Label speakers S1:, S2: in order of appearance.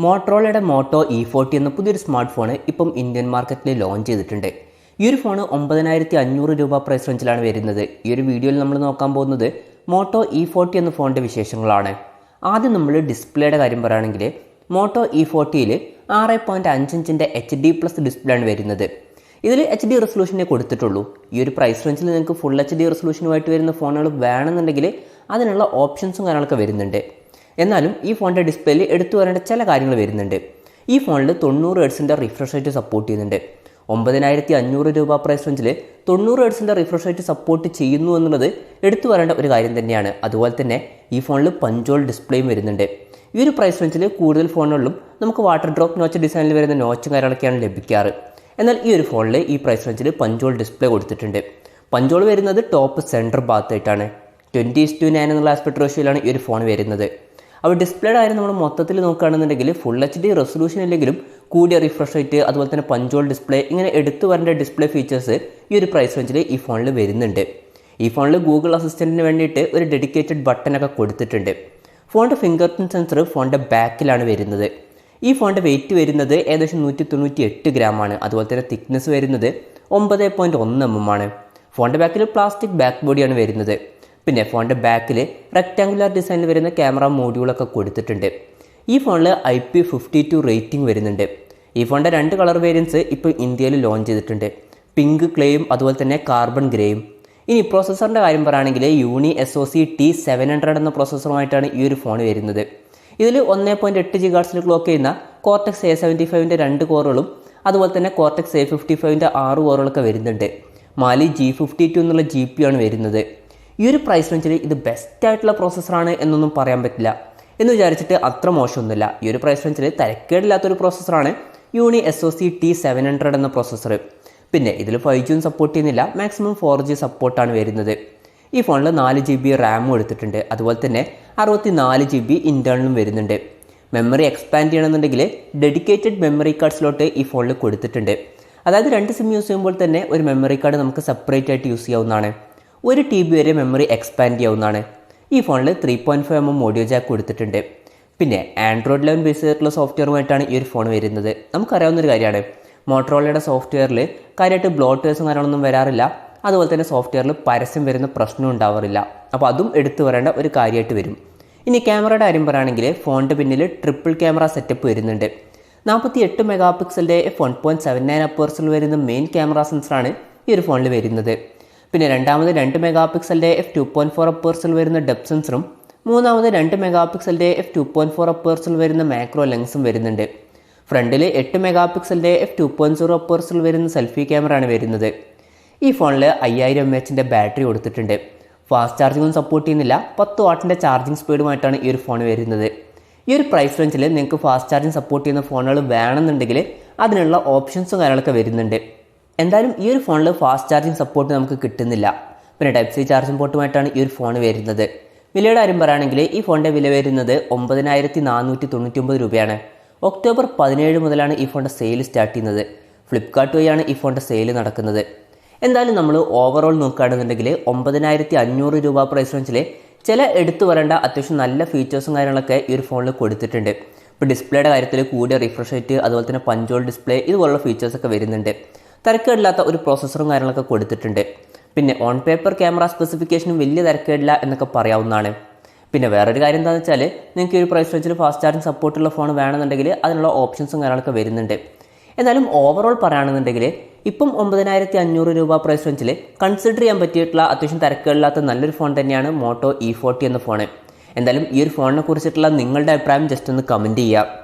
S1: മോട്ടറോളയുടെ motto E40 എന്ന പുതിയൊരു smart phone ഇപ്പം ഇന്ത്യൻ മാർക്കറ്റിൽ ലോഞ്ച് ചെയ്തിട്ടുണ്ട്. ഈ ഒരു ഫോൺ 9500 രൂപ പ്രൈസ് റേഞ്ചിലാണ് വരുന്നത്. ഈ ഒരു വീഡിയോയിൽ നമ്മൾ നോക്കാൻ പോകുന്നത് മോട്ടോ E40 എന്ന ഫോണിൻ്റെ വിശേഷങ്ങളാണ്. ആദ്യം നമ്മൾ ഡിസ്പ്ലേയുടെ കാര്യം പറയുകയാണെങ്കിൽ മോട്ടോ E40യിൽ 6.5 ഇഞ്ചിൻ്റെ HD+ ഡിസ്പ്ലേ ആണ് വരുന്നത്. ഇതിൽ HD റെസൊല്യൂഷനെ കൊടുത്തിട്ടുള്ളൂ. ഈ ഒരു പ്രൈസ് റേഞ്ചിൽ നിങ്ങൾക്ക് ഫുൾ HD റെസൊല്യൂഷനുമായിട്ട് വരുന്ന ഫോണുകൾ വേണമെന്നുണ്ടെങ്കിൽ അതിനുള്ള ഓപ്ഷൻസും കാര്യങ്ങളൊക്കെ വരുന്നുണ്ട്. എന്നാലും ഈ ഫോണിൻ്റെ ഡിസ്പ്ലേയിൽ എടുത്തു വരേണ്ട ചില കാര്യങ്ങൾ വരുന്നുണ്ട്. ഈ ഫോണിൽ 90 ഹെർട്സിൻ്റെ റിഫ്രഷ് റേറ്റ് സപ്പോർട്ട് ചെയ്യുന്നുണ്ട്. 9500 രൂപ പ്രൈസ് റേഞ്ചിൽ 90 ഹെർട്സിൻ്റെ റിഫ്രഷ് റേറ്റ് സപ്പോർട്ട് ചെയ്യുന്നു എന്നുള്ളത് എടുത്തു വരേണ്ട ഒരു കാര്യം തന്നെയാണ്. അതുപോലെ തന്നെ ഈ ഫോണിൽ പഞ്ചോൾ ഡിസ്പ്ലേയും വരുന്നുണ്ട്. ഈ ഒരു പ്രൈസ് റേഞ്ചിൽ കൂടുതൽ ഫോണുകളിലും നമുക്ക് വാട്ടർ ഡ്രോപ്പ് നോച്ച് ഡിസൈനിൽ വരുന്ന നോച്ചും കാര്യങ്ങളൊക്കെയാണ് ലഭിക്കാറ്. എന്നാൽ ഈ ഒരു ഫോണിൽ ഈ പ്രൈസ് റേഞ്ചിൽ പഞ്ചോൾ ഡിസ്പ്ലേ കൊടുത്തിട്ടുണ്ട്. പഞ്ചോൾ വരുന്നത് ടോപ്പ് സെൻറ്റർ ഭാഗത്തായിട്ടാണ്. 20:9 എന്നുള്ള ആസ്പെക്ട് റേഷ്യോയിലാണ് ഈ ഒരു ഫോൺ വരുന്നത്. അപ്പോൾ ഡിസ്പ്ലേയുടെ കാര്യം നമ്മൾ മൊത്തത്തിൽ നോക്കുകയാണെന്നുണ്ടെങ്കിൽ ഫുൾ HD റെസൊല്യൂഷൻ ഇല്ലെങ്കിലും കൂടിയ റിഫ്രഷ് റേറ്റ് അതുപോലെ തന്നെ പഞ്ചോൾ ഡിസ്പ്ലേ ഇങ്ങനെ എടുത്തു വരേണ്ട ഡിസ്പ്ലേ ഫീച്ചേഴ്സ് ഈ ഒരു പ്രൈസ് റേഞ്ചിൽ ഈ ഫോണിൽ വരുന്നുണ്ട്. ഈ ഫോണിൽ ഗൂഗിൾ അസിസ്റ്റൻറ്റിന് വേണ്ടിയിട്ട് ഒരു ഡെഡിക്കേറ്റഡ് ബട്ടനൊക്കെ കൊടുത്തിട്ടുണ്ട്. ഫോണിൻ്റെ ഫിംഗർ പ്രിൻറ്റ് സെൻസർ ഫോണിൻ്റെ ബാക്കിലാണ് വരുന്നത്. ഈ ഫോണിൻ്റെ വെയിറ്റ് വരുന്നത് ഏകദേശം 198 ഗ്രാമാണ്. അതുപോലെ തന്നെ തിക്നെസ് വരുന്നത് 9.1 mm ആണ്. ഫോണിൻ്റെ ബാക്കിൽ പ്ലാസ്റ്റിക് ബാക്ക് ബോഡിയാണ് വരുന്നത്. പിന്നെ ഫോണിൻ്റെ ബാക്കിൽ റെക്റ്റാങ്കുലർ ഡിസൈനിൽ വരുന്ന ക്യാമറ മോഡ്യൂളൊക്കെ കൊടുത്തിട്ടുണ്ട്. ഈ ഫോണിൽ IP52 റേറ്റിംഗ് വരുന്നുണ്ട്. ഈ ഫോണിൻ്റെ 2 കളർ വേരിയൻസ് ഇപ്പോൾ ഇന്ത്യയിൽ ലോഞ്ച് ചെയ്തിട്ടുണ്ട്. പിങ്ക് ക്ലേയും അതുപോലെ തന്നെ കാർബൺ ഗ്രേയും. ഇനി പ്രോസസ്സറിൻ്റെ കാര്യം പറയുകയാണെങ്കിൽ unisoc T700 എന്ന പ്രോസസ്സറുമായിട്ടാണ് ഈ ഒരു ഫോൺ വരുന്നത്. ഇതിൽ 1.8 GHz ക്ലോക്ക് ചെയ്യുന്ന കോർട്ടെക്സ് A75ൻ്റെ 2 കോറുകളും അതുപോലെ തന്നെ കോർട്ടെക്സ് A55ൻ്റെ 6 കോറുകളൊക്കെ വരുന്നുണ്ട്. മാലി G52 എന്നുള്ള GPU ആണ് വരുന്നത്. ഈ ഒരു പ്രൈസ് റേഞ്ചിൽ ഇത് ബെസ്റ്റ് ആയിട്ടുള്ള പ്രോസസ്സറാണ് എന്നൊന്നും പറയാൻ പറ്റില്ല. എന്ന് വിചാരിച്ചിട്ട് അത്ര മോശമൊന്നുമില്ല. ഈ ഒരു പ്രൈസ് റേഞ്ചിൽ തരക്കേടില്ലാത്തൊരു പ്രോസസ്സറാണ് unisoc T700 എന്ന പ്രോസസ്സർ. പിന്നെ ഇതിൽ 5G സപ്പോർട്ട് ചെയ്യുന്നില്ല, മാക്സിമം 4G സപ്പോർട്ടാണ് വരുന്നത്. ഈ ഫോണിൽ 4 GB റാമും എടുത്തിട്ടുണ്ട്. അതുപോലെ തന്നെ 64 GB ഇൻറ്റേർണലും വരുന്നുണ്ട്. മെമ്മറി എക്സ്പാൻഡ് ചെയ്യണമെന്നുണ്ടെങ്കിൽ ഡെഡിക്കേറ്റഡ് മെമ്മറി കാർഡ് സ്ലോട്ട് ഈ ഫോണിൽ കൊടുത്തിട്ടുണ്ട്. അതായത് 2 സിം യൂസ് ചെയ്യുമ്പോൾ തന്നെ ഒരു മെമ്മറി കാർഡ് നമുക്ക് സെപ്പറേറ്റ് ആയിട്ട് യൂസ് ചെയ്യാവുന്നതാണ്. 1 TB വരെ മെമ്മറി എക്സ്പാൻഡ് ചെയ്യാവുന്നതാണ്. ഈ ഫോണിൽ 3.5 mm ഓഡിയോ ജാക്ക് കൊടുത്തിട്ടുണ്ട്. പിന്നെ ആൻഡ്രോയിഡ് 11 ബേസ് ചെയ്തിട്ടുള്ള സോഫ്റ്റ്വെയറുമായിട്ടാണ് ഈ ഒരു ഫോൺ വരുന്നത്. നമുക്കറിയാവുന്നൊരു കാര്യമാണ്, മോട്ടറോളയുടെ സോഫ്റ്റ്വെയറിൽ കാര്യമായിട്ട് ബ്ലോട്ട്വേഴ്സും കാര്യങ്ങളൊന്നും വരാറില്ല. അതുപോലെ തന്നെ സോഫ്റ്റ്വെയറിൽ പരസ്യം വരുന്ന പ്രശ്നം ഉണ്ടാവാറില്ല. അപ്പോൾ അതും എടുത്തു വരേണ്ട ഒരു കാര്യമായിട്ട് വരും. ഇനി ക്യാമറയുടെ കാര്യം പറയുകയാണെങ്കിൽ ഫോണിൻ്റെ പിന്നിൽ ട്രിപ്പിൾ ക്യാമറ സെറ്റപ്പ് വരുന്നുണ്ട്. 48 മെഗാപിക്സലിൻ്റെ f1.79 അപ്പേഴ്സിൽ വരുന്ന മെയിൻ ക്യാമറ സെൻസറാണ് ഈ ഒരു ഫോണിൽ വരുന്നത്. പിന്നെ രണ്ടാമത് 2 മെഗാപിക്സലിൻ്റെ f2.4 അപ്പേഴ്സിൽ വരുന്ന ഡെപ്ത് സെൻസറും മൂന്നാമത് 2 മെഗാപിക്സലിൻ്റെ f2.4 അപ്പേഴ്സിൽ വരുന്ന മാക്രോ ലെൻസും വരുന്നുണ്ട്. ഫ്രണ്ടിൽ 8 മെഗാപിക്സലിൻ്റെ f2.0 അപ്പേഴ്സിൽ വരുന്ന സെൽഫി ക്യാമറ ആണ് വരുന്നത്. ഈ ഫോണിൽ 5000 mAh ബാറ്ററി കൊടുത്തിട്ടുണ്ട്. ഫാസ്റ്റ് ചാർജിങ്ങും സപ്പോർട്ട് ചെയ്യുന്നില്ല. 10 വാട്ടിൻ്റെ ചാർജിങ് സ്പീഡുമായിട്ടാണ് ഈ ഒരു ഫോൺ വരുന്നത്. ഈ ഒരു പ്രൈസ് റേഞ്ചിൽ നിങ്ങൾക്ക് ഫാസ്റ്റ് ചാർജിങ് സപ്പോർട്ട് ചെയ്യുന്ന ഫോണുകൾ വേണമെന്നുണ്ടെങ്കിൽ അതിനുള്ള ഓപ്ഷൻസും കാര്യങ്ങളൊക്കെ വരുന്നുണ്ട്. എന്തായാലും ഈ ഒരു ഫോണിൽ ഫാസ്റ്റ് ചാർജിങ് സപ്പോർട്ട് നമുക്ക് കിട്ടുന്നില്ല. പിന്നെ Type-C ചാർജിങ് പോർട്ടുമായിട്ടാണ് ഈ ഒരു ഫോൺ വരുന്നത്. വിലയുടെ കാര്യം പറയുകയാണെങ്കിൽ ഈ ഫോണിൻ്റെ വില വരുന്നത് 9499 രൂപയാണ്. ഒക്ടോബർ 17 മുതലാണ് ഈ ഫോണിൻ്റെ സെയിൽ സ്റ്റാർട്ട് ചെയ്യുന്നത്. ഫ്ലിപ്കാർട്ട് വഴിയാണ് ഈ ഫോണിൻ്റെ സെയിൽ നടക്കുന്നത്. എന്തായാലും നമ്മൾ ഓവറോൾ നോക്കുകയാണെന്നുണ്ടെങ്കിൽ 9500 രൂപ പ്രൈസ് റേഞ്ചിൽ ചില എടുത്തു വരേണ്ട അത്യാവശ്യം നല്ല ഫീച്ചേഴ്സും കാര്യങ്ങളൊക്കെ ഈ ഒരു ഫോണിൽ കൊടുത്തിട്ടുണ്ട്. ഇപ്പോൾ ഡിസ്പ്ലേയുടെ കാര്യത്തിൽ കൂടിയ റിഫ്രഷ് റേറ്റ് അതുപോലെ തന്നെ പഞ്ചോൾ ഡിസ്പ്ലേ ഇതുപോലുള്ള ഫീച്ചേഴ്സൊക്കെ വരുന്നുണ്ട്. തരക്കേടില്ലാത്ത ഒരു പ്രോസസ്സറും കാര്യങ്ങളൊക്കെ കൊടുത്തിട്ടുണ്ട്. പിന്നെ ഓൺ പേപ്പർ ക്യാമറ സ്പെസിഫിക്കേഷനും വലിയ തരക്കേടില്ല എന്നൊക്കെ പറയാവുന്നതാണ്. പിന്നെ വേറൊരു കാര്യം എന്താണെന്ന് വെച്ചാൽ നിങ്ങൾക്ക് ഈ ഒരു പ്രൈസ് റേഞ്ചിൽ ഫാസ്റ്റ് ചാർജിങ് സപ്പോർട്ടുള്ള ഫോൺ വേണമെന്നുണ്ടെങ്കിൽ അതിനുള്ള ഓപ്ഷൻസും കാര്യങ്ങളൊക്കെ വരുന്നുണ്ട്. എന്നാലും ഓവറോൾ പറയുകയാണെന്നുണ്ടെങ്കിൽ ഇപ്പം 9500 രൂപ പ്രൈസ് റേഞ്ചിൽ കൺസിഡർ ചെയ്യാൻ പറ്റിയിട്ടുള്ള അത്യാവശ്യം തരക്കേടില്ലാത്ത നല്ലൊരു ഫോൺ തന്നെയാണ് മോട്ടോ E40 എന്ന ഫോൺ. എന്തായാലും ഈ ഒരു ഫോണിനെ കുറിച്ചിട്ടുള്ള നിങ്ങളുടെ അഭിപ്രായം ജസ്റ്റ് ഒന്ന് കമൻറ്റ് ചെയ്യുക.